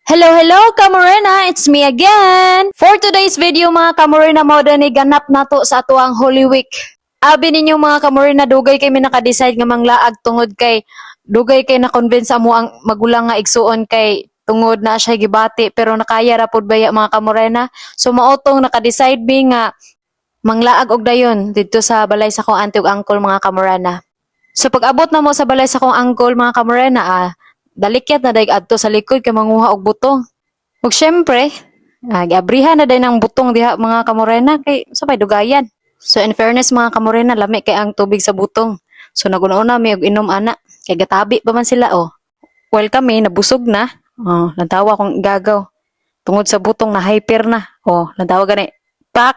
Hello, hello, Kamorena! It's me again! For today's video, mga Kamorena, mo ni ganap nato sa ato ang Holy Week. Abi ninyo mga Kamorena, dugay kay mi naka-decide nga manglaag tungod kay dugay kay na-convince amo ang magulang nga igsuon kay tungod na siya gibati pero nakaya ra pud baya mga Kamorena. So maotong naka-decide mi nga manglaag og dayon didto sa balay sa kong auntie ug uncle mga Kamorena. So pag-abot na mo sa balay sa kong uncle mga Kamorena, dalikyat na daig adto sa likod kay manguha og butong. Ug syempre, giabrihan na day ng butong diha mga Kamorena kay sabay dugayan. So in fairness mga Kamorena, lami kay ang tubig sa butong. So naguna-una mi og inom ana kay gatabi pa man sila oh. Well kami nabusog na. Oh, lantawa kong igagaw. Tungod sa butong na hyper na. Oh, lantawa gani. Pak.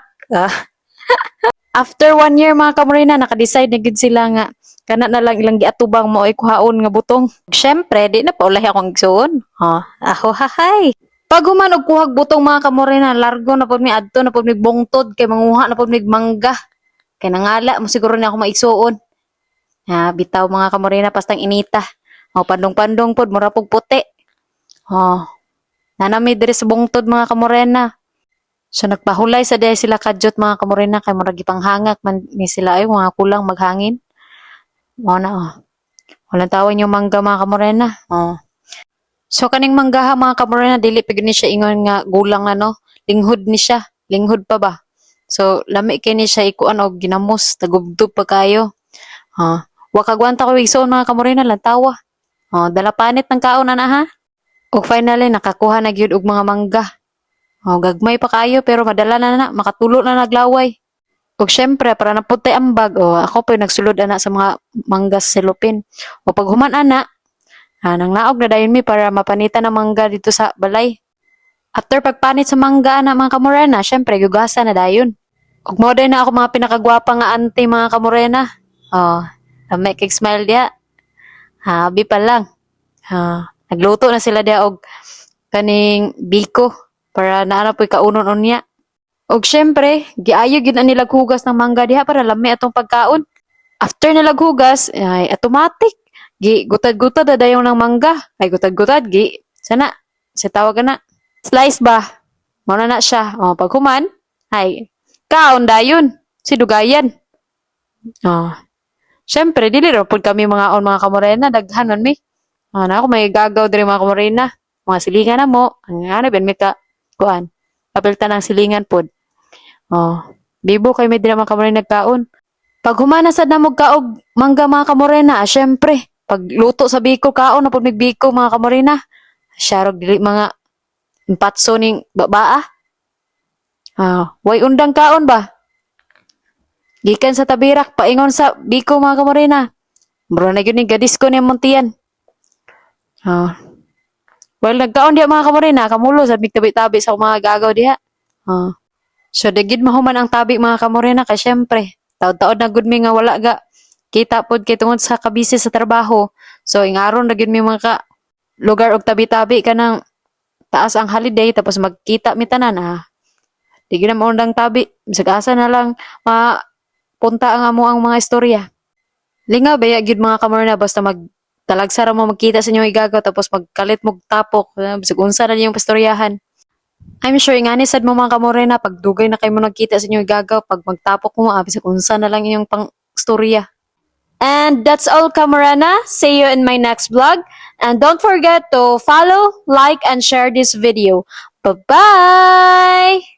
After 1 year mga Kamorena, naka-decide na gid sila nga kana na lang ilang giatubang mo ay kuhaon nga butong. Syempre, di na paulahi akong igsuon. Oh, aho hahay. Pag human og kuhag butong mga Kamorena, largo na pud mi adto na pud mi bungtod kay manguha na pud mi mangga. Kay nangala mo siguro na ako maigsuon. Bitaw mga Kamorena pastang inita. Oh, pandong-pandong pud mura pug puti. Oh, nanami diri sa bungtod mga Kamorena. So nagpahulay sa day sila kadyot mga Kamorena kay murag gipanghangak man ni sila ay mga kulang maghangin. Mo na oh. Walang tawon yung mangga mga Kamorena. Oh. So kaning manggaha mga Kamorena dili pa gini siya ingon nga gulang ano, linghod ni siya, linghod pa ba. So lami kay ni siya ikuan og ginamos, tagubdub pa kayo. Wa kagwanta ko igsoon mga Kamorena lantawa. Dala panit ng kaon na ha. Ug finally nakakuha na gyud og mga mangga. Gagmay pa kayo pero madala na makatulo na naglaway. Ug syempre para naputi ang bag, ako pa nagsulod ana sa mga manggas silupin. O pag human ana, nang naog na dayon mi para mapanitan ng mangga dito sa balay. After pagpanit sa mangga na mga Kamorena, syempre gugasa na dayon. Ug mo na ako mga pinakagwapa nga auntie mga Kamorena. Make kig smile dia. Habi pa lang. Nagluto na sila dia og kaning biko para naana po'y kaunon unya. Og syempre, giayo gid na nila hugas ng mangga diha para lami atong pagkaon. After nila hugas, ay automatic gi gutad-gutad na dayon ng mangga. Ay gutad-gutad gi sana sa tawag na slice ba. Mao na siya. Pag human, ay kaon dayon si dugayan. Syempre dili ra pud kami mga mga Kamorena daghan man mi. Na ako may gagaw diri mga Kamorena. Mga silingan na mo. Ang ano ben mi ka kuan. Kapiltan ng silingan pod. Bibo kay may dira mga Kamorena nagkaon. Pag humana sad na mo kaog mangga mga Kamorena, syempre, pag luto sa biko kaon na pud mig biko mga Kamorena. Syarog dili mga impatso ning babaa. Way undang kaon ba? Gikan sa tabirak paingon sa biko mga Kamorena. Bro na gyud ni gadis ko ni Montian. Well, nagkaon diha mga Kamorena, kamulo sa mig tabi-tabi sa mga gagaw diha. So dagid mahuman ang tabi mga Kamorena kay syempre taod-taod na gud mi nga wala ga kita pod kay tungod sa kabisi sa trabaho. So ingaron na gud mi mga lugar og tabi-tabi kanang taas ang holiday tapos magkita mi tanan Di gyud na maundang tabi. Bisag asa na lang mapunta ang amo ang mga istorya. Lingaw baya gyud mga Kamorena basta talagsa ra mo magkita sa inyong igagaw tapos magkalit mo tapok bisag unsa na niyong pastoryahan. I'm sure nga ni sad mo mga Kamorena pag dugay na kayo mo nagkita sa inyong igagaw pag magtapok mo bisag unsa na lang inyong pang storya. And that's all Kamorena. See you in my next vlog and don't forget to follow, like and share this video. Bye-bye.